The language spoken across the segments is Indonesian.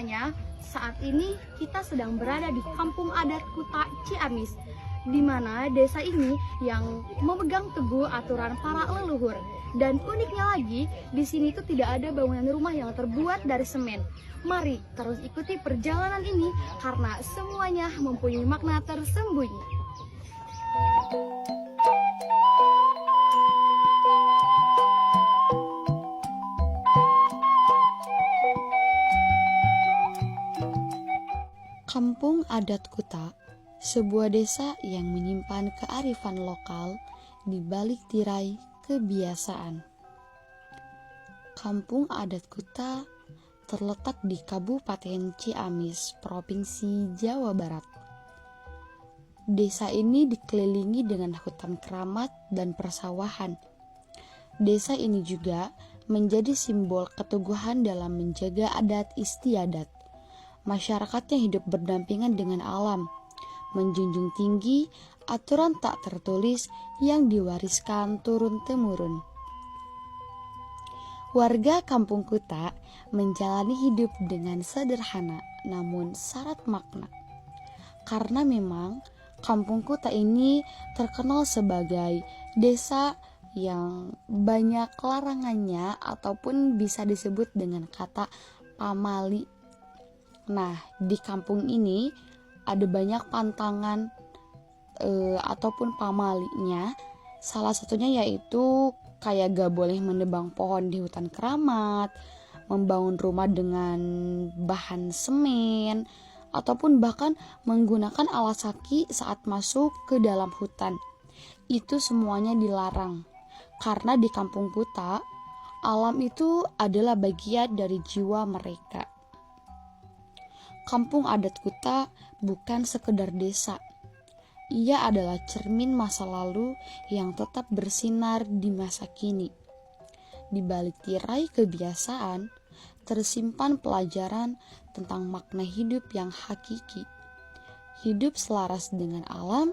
semuanya, saat ini kita sedang berada di kampung adat Kuta Ciamis, di mana desa ini yang memegang teguh aturan para leluhur. Dan uniknya lagi, di sini tuh tidak ada bangunan rumah yang terbuat dari semen. Mari terus ikuti perjalanan ini karena semuanya mempunyai makna tersembunyi. Kampung Adat Kuta, sebuah desa yang menyimpan kearifan lokal di balik tirai kebiasaan. Kampung Adat Kuta terletak di Kabupaten Ciamis, Provinsi Jawa Barat. Desa ini dikelilingi dengan hutan keramat dan persawahan. Desa ini juga menjadi simbol keteguhan dalam menjaga adat istiadat. Masyarakatnya hidup berdampingan dengan alam, menjunjung tinggi aturan tak tertulis yang diwariskan turun-temurun. Warga Kampung Kuta menjalani hidup dengan sederhana namun syarat makna. Karena memang Kampung Kuta ini terkenal sebagai desa yang banyak larangannya ataupun bisa disebut dengan kata pamali. Nah, di kampung ini ada banyak pantangan ataupun pamalinya. Salah satunya yaitu kayak gak boleh menebang pohon di hutan keramat, membangun rumah dengan bahan semen, ataupun bahkan menggunakan alas kaki saat masuk ke dalam hutan. Itu semuanya dilarang. Karena di Kampung Kuta, alam itu adalah bagian dari jiwa mereka. Kampung Adat Kuta bukan sekedar desa. Ia adalah cermin masa lalu yang tetap bersinar di masa kini. Di balik tirai kebiasaan, tersimpan pelajaran tentang makna hidup yang hakiki. Hidup selaras dengan alam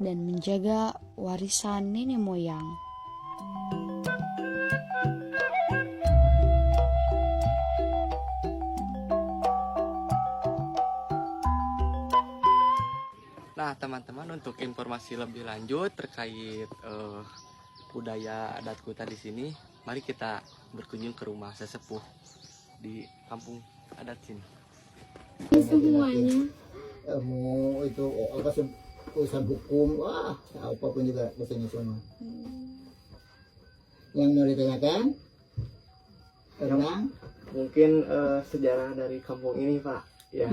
dan menjaga warisan nenek moyang. Nah, teman-teman, untuk informasi lebih lanjut terkait budaya adat Kuta di sini, mari kita berkunjung ke rumah sesepuh di kampung adat sini. Semuanya Mau itu apa sih urusan hukum, wah apapun juga kesini semua. Yang mau ditanyakan tentang Mungkin sejarah dari kampung ini, Pak. Ya.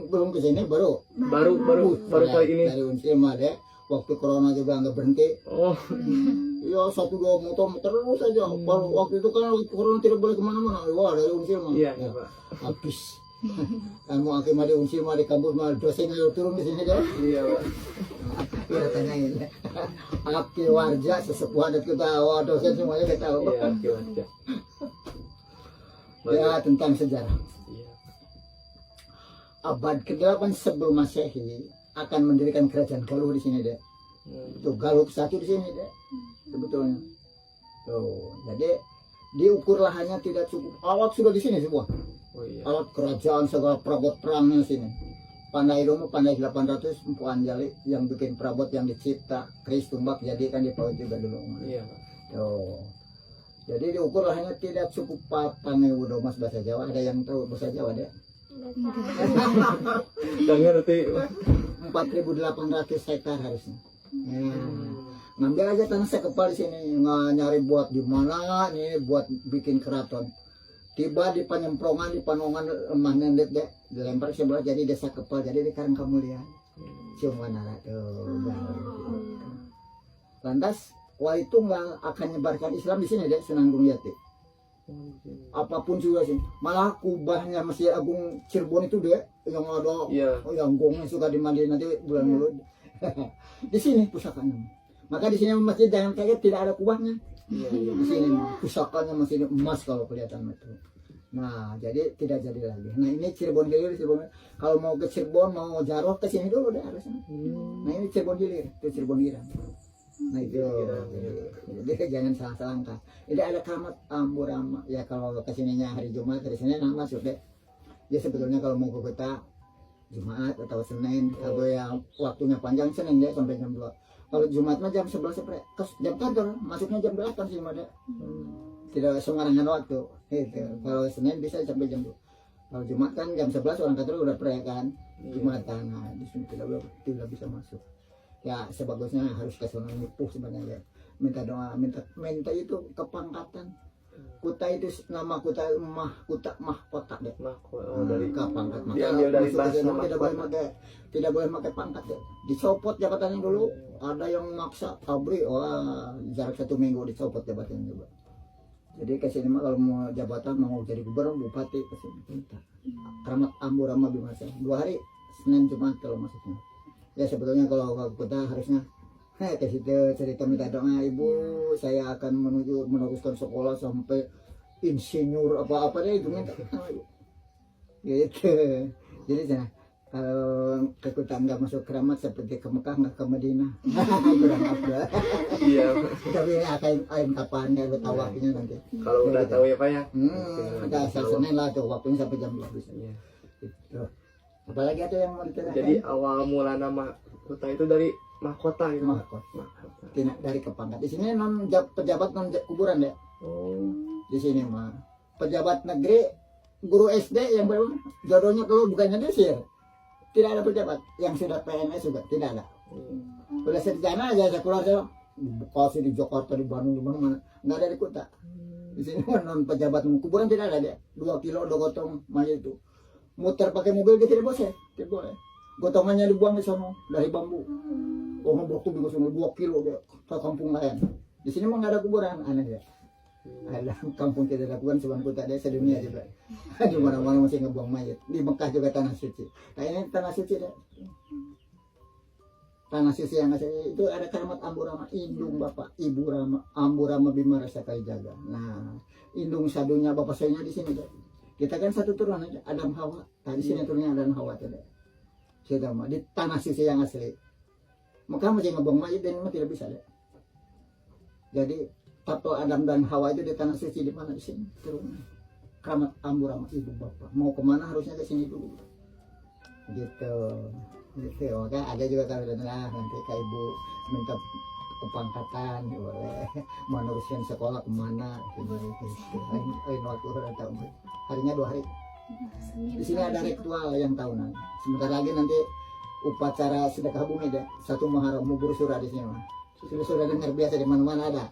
belum kesini baru Baru kali ini. dari Unsir mah deh. Waktu corona juga nggak berhenti. Oh, Ya 1-2 motor terus aja. Waktu itu kan corona tidak boleh kemana-mana. Wah dari Unsir mah. iya, Ya, Pak. habis. Kamu akhirnya di Unsir mah di kampus mah dosen ayo turun di sini deh. Iya, Pak. Kita tanyain ya. Akil warja sesepuh adat kita, wah dosen semuanya kita tahu. Iya, oke. Ya tentang sejarah. Iya. Abad ke-8 sebelum Masehi akan mendirikan kerajaan Galuh di sini deh. Tuh Galuh satu di sini deh. Sebetulnya. Tuh, jadi diukur lahannya tidak cukup. Alat sudah di sini semua. Oh iya. Alat kerajaan segala perabot perangnya sini. Pandai Lumu, Pandai 800, Empu Anjali yang bikin perabot yang dicipta, Kris Tumbak jadi kan di PAUD juga dulu. Iya, Pak. Tuh. Jadi diukur lahannya tidak cukup 4.000 mas bahasa Jawa. Ada yang tahu bahasa Jawa deh? Nggak ngerti. 4.800 hektar harusnya. Ya. Ngambil aja tanah sekepal di sini, nggak nyari buat di mana nih buat bikin keraton. Tiba di penyemprongan di Panongan lemah nendet deh, dilempar sebelah jadi desa kepal. Jadi sekarang kamu lihat, cuma nara tuh. Lantas, wah itu nggak akan nyebarkan Islam di sini deh, Sunan Gunung Jati. Apapun juga sih, malah kubahnya Masjid Agung Cirebon itu deh, yang ada, Iya. yang gongnya suka dimandiin nanti bulan mulut. Di sini pusakanya. Maka di sini masjid jangan kaget tidak ada kubahnya. Iya. Di sini pusakanya masih emas kalau kelihatan itu. Nah, jadi tidak jadi lagi. Nah, ini Cirebon Hilir, Cirebon. Kalau mau ke Cirebon, mau Jarwo ke sini dulu deh harusnya. Nah, ini Cirebon Hilir, itu Cirebon Hiram. Nah, itu. Jadi jangan salah langkah. Ini ada keramat Amburama. Ya kalau ke sininya hari Jumat, dari sini nama sudah. Ya sebetulnya kalau mau ke kota Jumat atau Senin, kalau yang waktunya panjang Senin ya sampai jam 2. Kalau Jumat mah jam 11 sampai jam kantor, masuknya jam 8 sih ada. Tidak sembarangan waktu. Gitu. Kalau Senin bisa sampai jam 2. Kalau Jumat kan jam 11 orang kantor udah pre kan. Jumatan, nah di sini tidak bisa masuk. Ya sebagusnya harus ke sana nipuh sebenarnya. Minta doa, minta itu kepangkatan. Kuta itu nama kuta mah kota deh. Dari Pangkat diambil dari bahasa tidak boleh pakai pangkat deh. Dicopot jabatannya dulu. Ada yang maksa pabrik, wah jarak 1 minggu dicopot jabatannya juga. Jadi ke sini mah kalau mau jabatan mau jadi gubernur bupati ke sini minta. Keramat Amburama Bimasa 2 hari Senin Jumat kalau masuknya. Ya sebetulnya kalau ke kota harusnya ke situ cerita minta doa ibu, saya akan meneruskan sekolah sampai insinyur apa-apa deh itu minta gitu. Jadi sana kalau ke kota nggak masuk keramat seperti ke Mekah nggak ke Madinah. Kurang apa. Iya. Tapi akan kapan ya tahu waktunya nanti. Kalau udah tahu ya Pak ya. Ada Senin lah tuh waktunya sampai jam 12 Iya. Gitu. Apalagi ada yang mau ditanyakan? Jadi awal mula nama kota itu dari mahkota gitu. Mahkota. Tidak dari kepangkat. Di sini pejabat non kuburan ya. Oh. Di sini mah pejabat negeri, guru SD yang baru jodohnya kalau bukannya desir. Tidak ada pejabat yang sudah PNS juga tidak ada. Udah sarjana aja saya keluar saya Bekasi di Jakarta di Bandung di mana nggak ada di kota. Di sini mah non pejabat kuburan tidak ada dia. 2 kilo udah gotong mayat itu. Muter pakai mobil dia tidak boleh, tidak boleh. Gotongannya dibuang di sana dari bambu. Oh ngobrol tuh juga 2 kilo dia ke kampung lain. Di sini mah nggak ada kuburan, aneh ya. Ada kampung kita lakukan cuma kota dia sedunia juga. Di mana-mana masih ngebuang mayat. Di Mekah juga tanah suci. Nah ini tanah suci deh. Tanah suci yang asli itu ada keramat Amburama, indung Bapak Ibu Rama, Amburama Bima Rasa Kalijaga. Nah, indung sadunya Bapak saya di sini deh. Kita kan satu turunan aja, Adam Hawa. Nah, di sini turunnya Adam Hawa tuh deh. Kita mah di tanah suci yang asli. Maka masih ngebuang mayat dan memang tidak bisa deh. Jadi tato Adam dan Hawa itu di tanah suci di mana di sini turunnya. Keramat Amburama Ibu Bapak. Mau kemana harusnya ke sini dulu. Gitu. Gitu. Maka ada juga kalau nanti ke ibu minta kepangkatan boleh meneruskan sekolah kemana gitu. Waktu udah tahu. Harinya 2 hari. Di sini ada ritual yang tahunan. Sebentar lagi nanti upacara sedekah bumi deh. 1 Muharram mubur surah di sini mah. Sudah dengar biasa di mana-mana ada.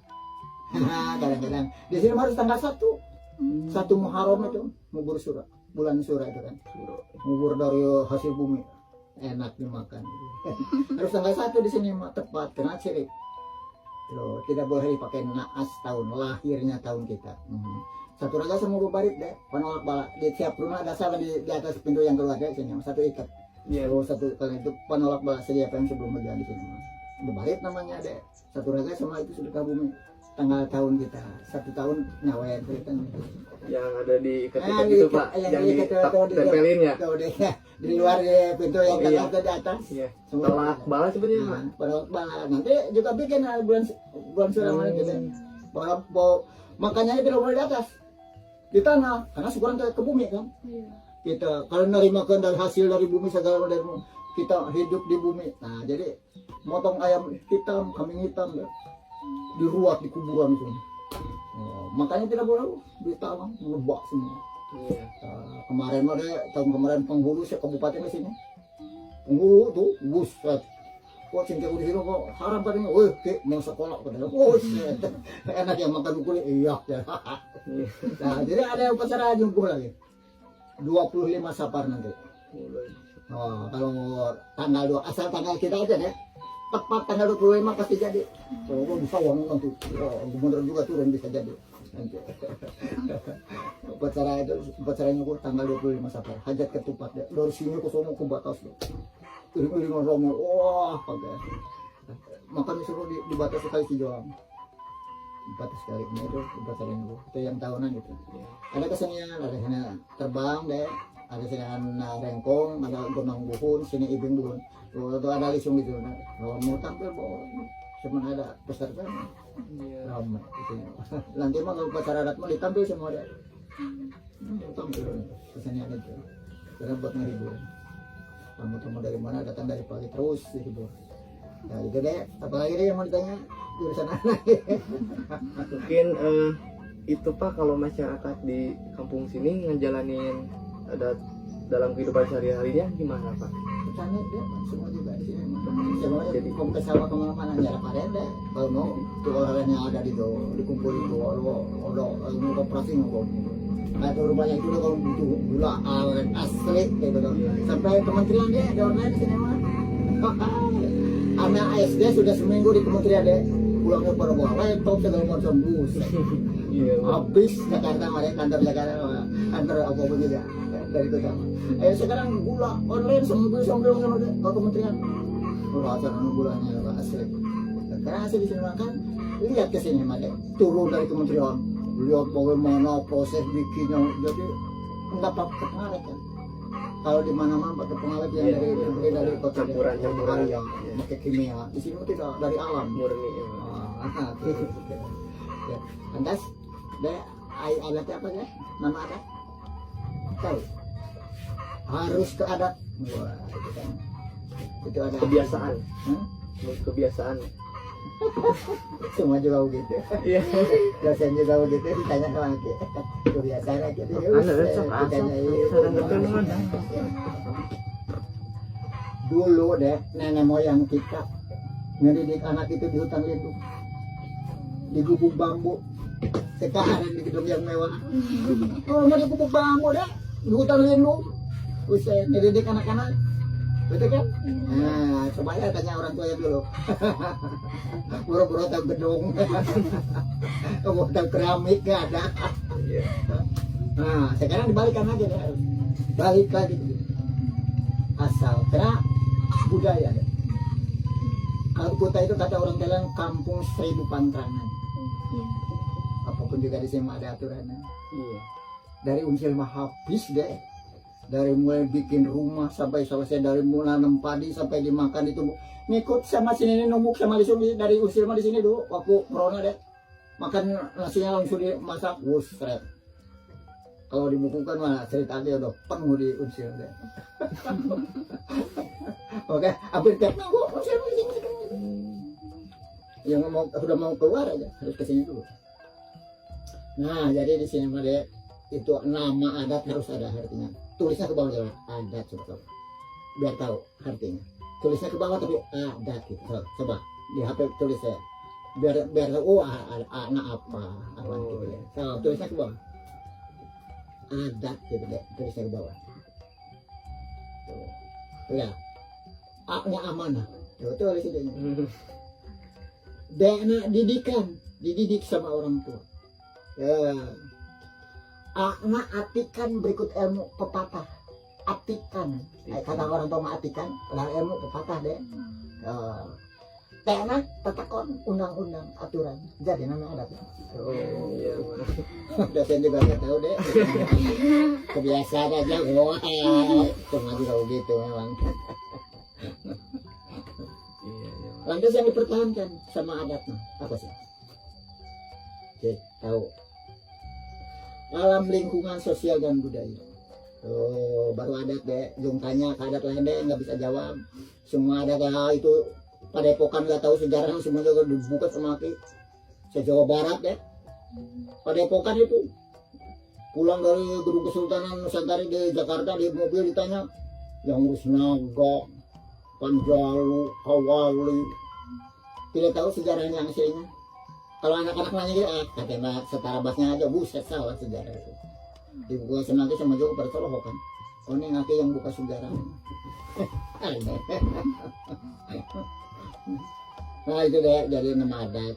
Kadang-kadang di sini harus tanggal 1. 1 Muharram itu mubur surah. Bulan surah itu kan. Mubur dari hasil bumi. Enak dimakan. Harus tanggal 1 di sini mah tepat kena ciri. Loh, tidak boleh dipakai naas tahun lahirnya tahun kita. Satu raga semua barit deh, penolak bala di tiap rumah ada salah di atas pintu yang keluar deh sini, 1 ikat. Iya. Satu kali itu penolak bala saja yang sebelum hujan di sini. Barit namanya deh. Satu raga semua itu sudah bumi. Tanggal tahun kita 1 tahun nyawain kan. Yang ada di ketika itu Pak, yang ditempelin ya. Di luar pintu yang iya. ke atas. Iya. Tolak bala sebenarnya Pak. Penolak bala. Nanti juga bikin bulan Surama gitu. Makanya tidak boleh di atas. Di tanah, karena sekurang ke bumi kan. Kita kalau nerimakan dari hasil dari bumi segala dari kita hidup di bumi. Nah, jadi motong ayam hitam, kambing hitam ya. Diruat di kuburan itu. Oh, makanya tidak boleh di tanah, ngebak semua. Iya. Kemarin ada tahun kemarin penghulu kabupaten di sini. Penghulu tuh buset. Kok cinta di sini kok haram katanya. Woi, mau sekolah padahal. Buset. Enak yang makan kulit. Iya. Nah, jadi ada upacara jumpuh lagi. 25 Safar nanti. Oh, kalau tanggal 2 asal tanggal kita aja deh. Tepat tanggal 25 pasti jadi. Oh, bisa uang nanti. Oh, gubernur juga turun bisa jadi. Nanti. Upacaranya kok tanggal 25 Safar. Hajat ketupat deh. Dari sini ke sono ke batas deh. Iring-iring romo. Wah, pakai. Makan disuruh di batas sekali Sijoang. Batas sekali ini itu upacaranya itu yang tahunan gitu. Ada kesenian, ada kesenian terbang deh. Ada kesenian rengkong, ada gonang buhun, sini ibing buhun. Itu ada lisung gitu. Kalau mau tampil bawa cuma ada peserta. Ramai itu. Nanti mah kalau upacara adat mau ditampil semua deh. Tampil kesenian itu. karena buat ngehibur. Tamu-tamu dari mana datang dari pagi terus dihibur. Nah itu deh, apalagi deh yang mau ditanya jurusan anak. Mungkin itu Pak, kalau masyarakat di kampung sini ngejalanin adat dalam kehidupan sehari-harinya gimana Pak? Sana dia semua juga di sini. Semuanya jadi mau ke sawah kemana-mana jarak ada deh. Kalau mau tuh orang yang ada di tuh dikumpul itu, kalau mau koperasi mau. Nah itu rumahnya itu kalau butuh gula aren asli gitu dong. Sampai kementerian dia ada orang di sini mah. Anak SD sudah seminggu di kementerian deh. Pulangnya pada bawa laptop segala macam bus. Habis Jakarta mereka kantor Jakarta, kantor apa juga dari itu sama. Sekarang gula online seminggu sampai ke kementerian. Perasaan gulanya asli. Sekarang asli di sini makan. Lihat ke sini mereka turun dari kementerian. Lihat bagaimana proses bikinnya, jadi enggak pakai pengawet kan. Kalau di mana-mana pakai pengawet yang dari kota campuran yang pakai kimia. Di sini tidak dari alam murni. Ya, lantas deh adatnya apa ya? Nama adat? Tahu? Harus ke adat. Wah, itu kan. Itu ada Kebiasaan. Hah? Kebiasaan. Semua juga begitu. Iya. Dosen juga begitu, ditanya sama lagi. Kebiasaan aja dia. Dulu deh nenek moyang kita ngedidik anak itu di hutan lindung, di gubuk bambu. Sekarang di gedung yang mewah. Oh, mau di gubuk bambu deh, di hutan lindung. Usai ngedidik anak-anak. Betul kan? Nah, coba ya tanya orang tuanya dulu. Buru-buru tahu gedung, kamu tahu keramik gak ada. Nah, sekarang dibalikan aja deh, balik lagi asal karena budaya deh. Kalau kota itu kata orang Thailand kampung 1000 pantrangan. Apapun juga di sini ada aturannya. Dari unsur mah habis deh. Dari mulai bikin rumah sampai selesai, dari mulai nanam padi sampai dimakan itu ngikut sama sini numbuk sama di sini. Dari usil mah di sini dulu waktu corona deh makan nasinya langsung dimasak seret. Kalau dibukukan mah cerita aja udah penuh di usil deh. Oke, hampir tiap minggu usil di sini. Yang sudah mau keluar aja harus ke sini dulu. Nah jadi di sini mah deh itu nama adat harus ada artinya. Tulisnya ke bawah jalan adat, coba biar tahu artinya. Tulisnya ke bawah tapi adat gitu. Coba di HP tulis saya biar tahu anak apa gitu ya. Kalau tulisnya ke bawah adat gitu deh, tulisnya ke bawah. Tuh ya, A-nya amanah. Tuh tulis itu. D-nya dididik sama orang tua. Ya. Akna atikan berikut ilmu pepatah. Atikan. Kata orang tua atikan, padahal ilmu pepatah deh. Tekna tetakon undang-undang aturan. Jadi nama adat. Dosen juga nggak tahu deh. Kebiasaan aja. Wah, cuma juga begitu memang. Lantas yang dipertahankan sama adatnya apa sih? Oke, tahu. Alam lingkungan sosial dan budaya. Oh, baru adat deh. Jung tanya ke adat lain deh nggak bisa jawab. Semua adat itu Padepokan nggak tahu sejarahnya, semua juga dibuka sama aki. Se-Jawa Barat deh. Padepokan itu pulang dari gedung Kesultanan Nusantara di Jakarta di mobil ditanya yang urus naga, Panjalu, Hawali. Tidak tahu sejarahnya yang aslinya. Kalau anak-anak nanya gitu, katanya setara basnya aja, buset salah sejarah itu. Dibuka nanti sama juga pada Solo kan. Oh ini ngaki yang buka sejarah. Nah itu deh jadi nama adat.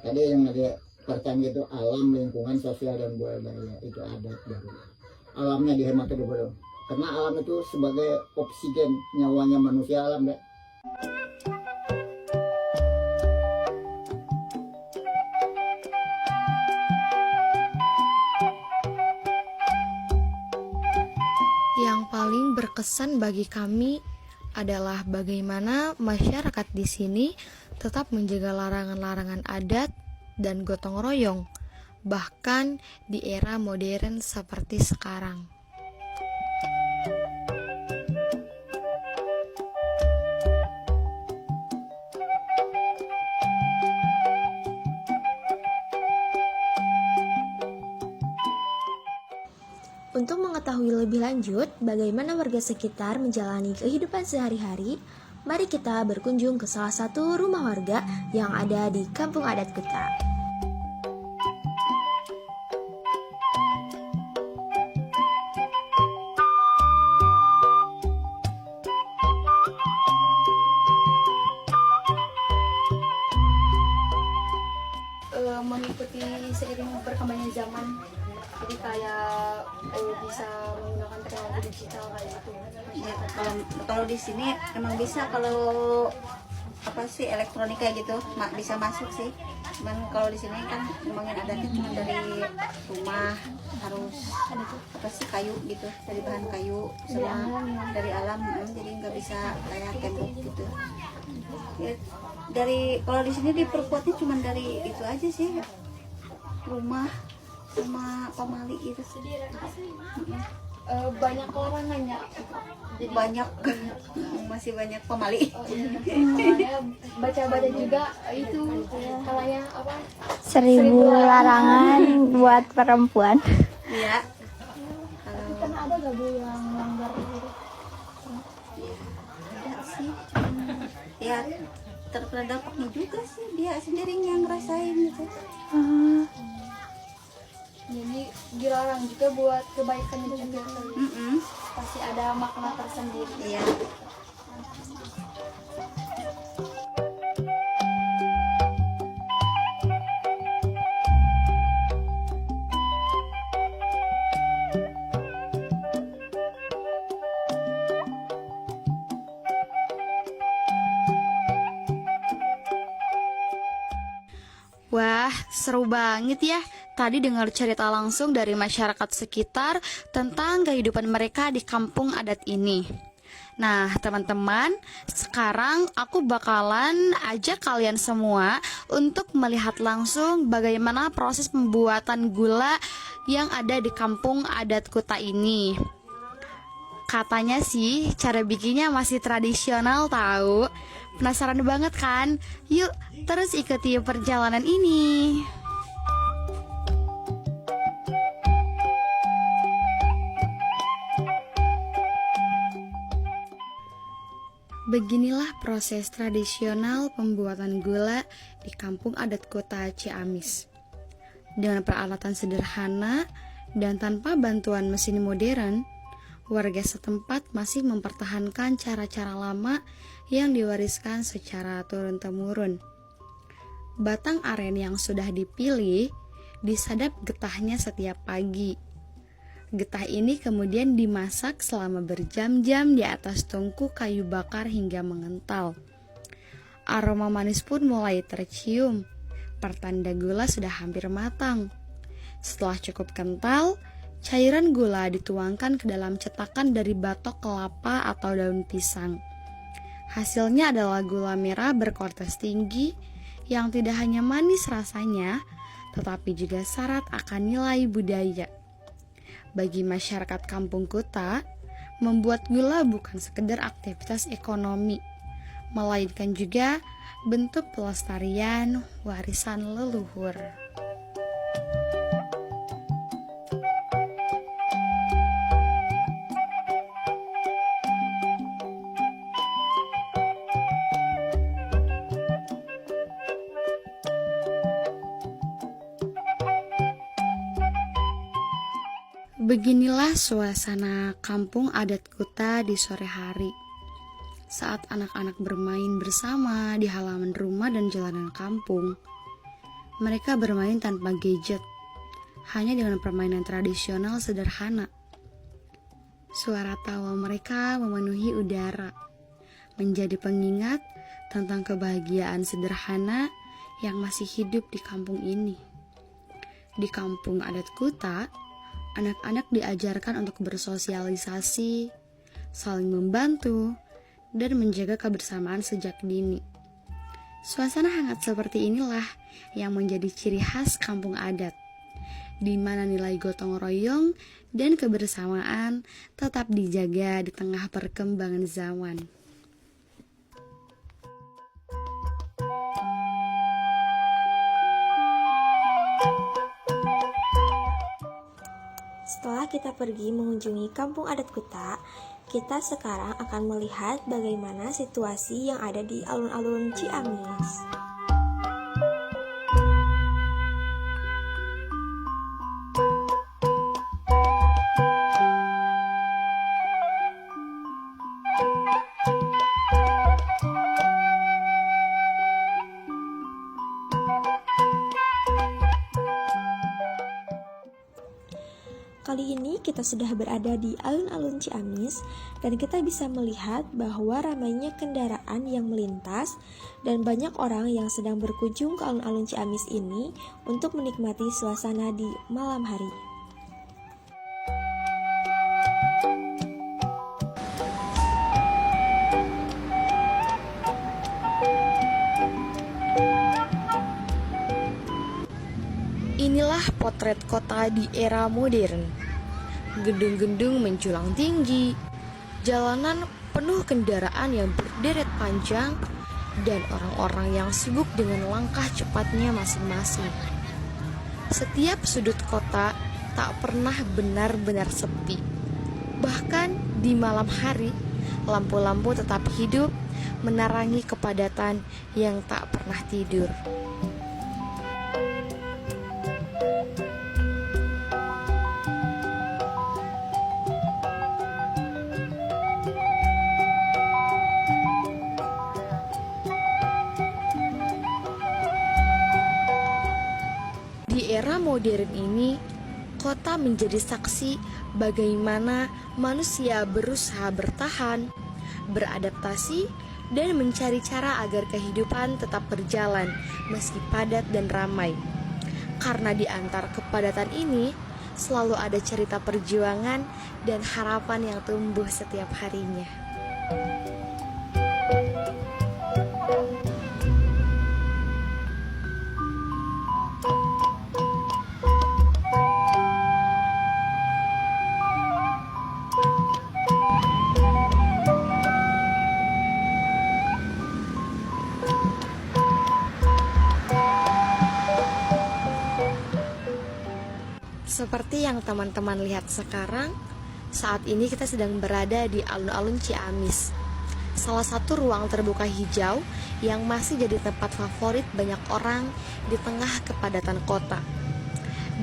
Tadi yang ada pertanyaan gitu, alam, lingkungan, sosial dan budaya itu adat baru. Alamnya dihormati dulu. Karena alam itu sebagai oksigen nyawanya manusia, alam deh. Yang paling berkesan bagi kami adalah bagaimana masyarakat di sini tetap menjaga larangan-larangan adat dan gotong royong, bahkan di era modern seperti sekarang. Untuk mengetahui lebih lanjut bagaimana warga sekitar menjalani kehidupan sehari-hari, mari kita berkunjung ke salah satu rumah warga yang ada di Kampung Adat Kuta. Mengikuti seiring berkembangnya zaman, jadi kayak bisa menggunakan teknologi digital kayak gitu. Ya, kalau di sini emang bisa, kalau apa sih elektronika gitu bisa masuk sih. Cuman kalau di sini kan ngomongin adatnya cuma dari rumah, harus apa sih kayu gitu, dari bahan kayu sama dari alam, jadi nggak bisa kayak tembok gitu. Ya, dari kalau di sini diperkuatnya cuma dari itu aja sih, rumah sama pamali itu. Banyak larangannya, jadi Banyak masih banyak pamali. saya baca-baca juga itu kalanya apa 1000 larangan buat perempuan. Iya. pernah ada gak Bu yang melanggar gitu? Ada sih, ya terkena dampaknya juga sih, dia sendiri yang ngerasain gitu. Jadi dilarang juga buat kebaikan juga, Mm-mm. pasti ada makna tersendiri. Iya. Wah, seru banget ya. Tadi dengar cerita langsung dari masyarakat sekitar tentang kehidupan mereka di kampung adat ini. Nah, teman-teman, sekarang aku bakalan ajak kalian semua untuk melihat langsung bagaimana proses pembuatan gula yang ada di kampung adat Kuta ini. Katanya sih cara bikinnya masih tradisional tahu. Penasaran banget kan? Yuk terus ikuti perjalanan ini. Beginilah proses tradisional pembuatan gula di kampung adat Kota Ciamis. Dengan peralatan sederhana dan tanpa bantuan mesin modern, warga setempat masih mempertahankan cara-cara lama yang diwariskan secara turun-temurun. Batang aren yang sudah dipilih disadap getahnya setiap pagi. Getah ini kemudian dimasak selama berjam-jam di atas tungku kayu bakar hingga mengental. Aroma manis pun mulai tercium, pertanda gula sudah hampir matang. Setelah cukup kental, cairan gula dituangkan ke dalam cetakan dari batok kelapa atau daun pisang. Hasilnya adalah gula merah berkualitas tinggi yang tidak hanya manis rasanya, tetapi juga syarat akan nilai budaya. Bagi masyarakat kampung Kuta, membuat gula bukan sekedar aktivitas ekonomi, melainkan juga bentuk pelestarian warisan leluhur. Beginilah suasana kampung adat Kuta di sore hari. Saat anak-anak bermain bersama di halaman rumah dan jalanan kampung. Mereka bermain tanpa gadget, hanya dengan permainan tradisional sederhana. Suara tawa mereka memenuhi udara, menjadi pengingat tentang kebahagiaan sederhana yang masih hidup di kampung ini. Di kampung adat Kuta, anak-anak diajarkan untuk bersosialisasi, saling membantu, dan menjaga kebersamaan sejak dini. Suasana hangat seperti inilah yang menjadi ciri khas kampung adat, di mana nilai gotong royong dan kebersamaan tetap dijaga di tengah perkembangan zaman. setelah kita pergi mengunjungi kampung adat Kuta, kita sekarang akan melihat bagaimana situasi yang ada di alun-alun Ciamis. Kali ini kita sudah berada di alun-alun Ciamis dan kita bisa melihat bahwa ramainya kendaraan yang melintas dan banyak orang yang sedang berkunjung ke alun-alun Ciamis ini untuk menikmati suasana di malam hari. Inilah potret kota di era modern. Gedung-gedung menjulang tinggi, jalanan penuh kendaraan yang berderet panjang, dan orang-orang yang sibuk dengan langkah cepatnya masing-masing. Setiap sudut kota tak pernah benar-benar sepi. Bahkan di malam hari, lampu-lampu tetap hidup, menerangi kepadatan yang tak pernah tidur. Di era modern ini, kota menjadi saksi bagaimana manusia berusaha bertahan, beradaptasi, dan mencari cara agar kehidupan tetap berjalan meski padat dan ramai. Karena di antara kepadatan ini, selalu ada cerita perjuangan dan harapan yang tumbuh setiap harinya. Seperti yang teman-teman lihat sekarang, saat ini kita sedang berada di alun-alun Ciamis, salah satu ruang terbuka hijau yang masih jadi tempat favorit banyak orang di tengah kepadatan kota.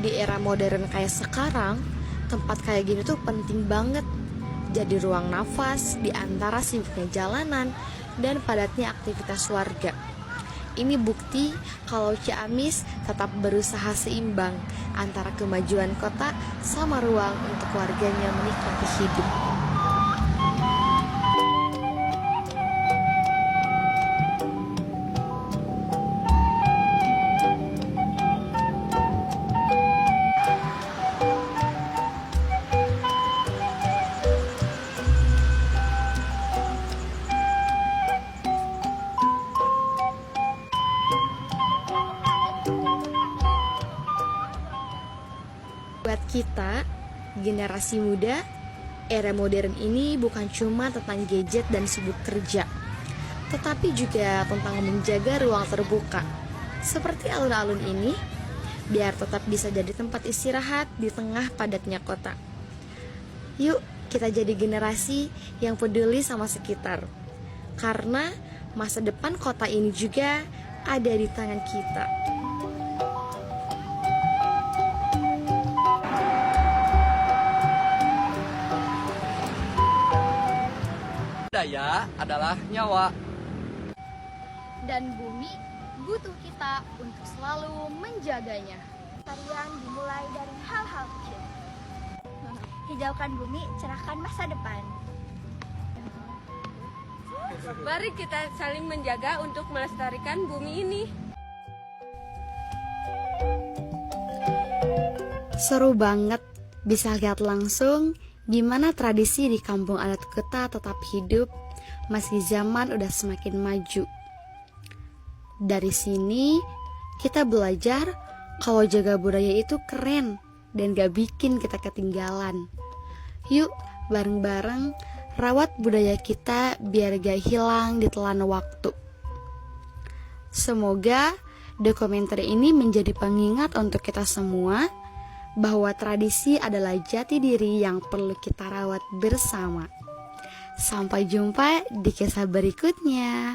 Di era modern kayak sekarang, tempat kayak gini tuh penting banget, jadi ruang nafas di antara sibuknya jalanan dan padatnya aktivitas warga. Ini bukti kalau Ciamis tetap berusaha seimbang antara kemajuan kota sama ruang untuk warganya menikmati hidup. Buat kita, generasi muda, era modern ini bukan cuma tentang gadget dan sibuk kerja, tetapi juga tentang menjaga ruang terbuka, seperti alun-alun ini, biar tetap bisa jadi tempat istirahat di tengah padatnya kota. Yuk, kita jadi generasi yang peduli sama sekitar, karena masa depan kota ini juga ada di tangan kita. Budaya adalah nyawa. Dan bumi butuh kita untuk selalu menjaganya. Tarian dimulai dari hal-hal kecil. Hijaukan bumi, cerahkan masa depan. Mari kita saling menjaga untuk melestarikan bumi ini. Seru banget bisa lihat langsung gimana tradisi di kampung adat Kuta tetap hidup meski zaman udah semakin maju. Dari sini kita belajar kalau jaga budaya itu keren dan gak bikin kita ketinggalan. Yuk bareng-bareng rawat budaya kita biar gak hilang di telan waktu. Semoga dokumenter ini menjadi pengingat untuk kita semua bahwa tradisi adalah jati diri yang perlu kita rawat bersama. Sampai jumpa di kisah berikutnya.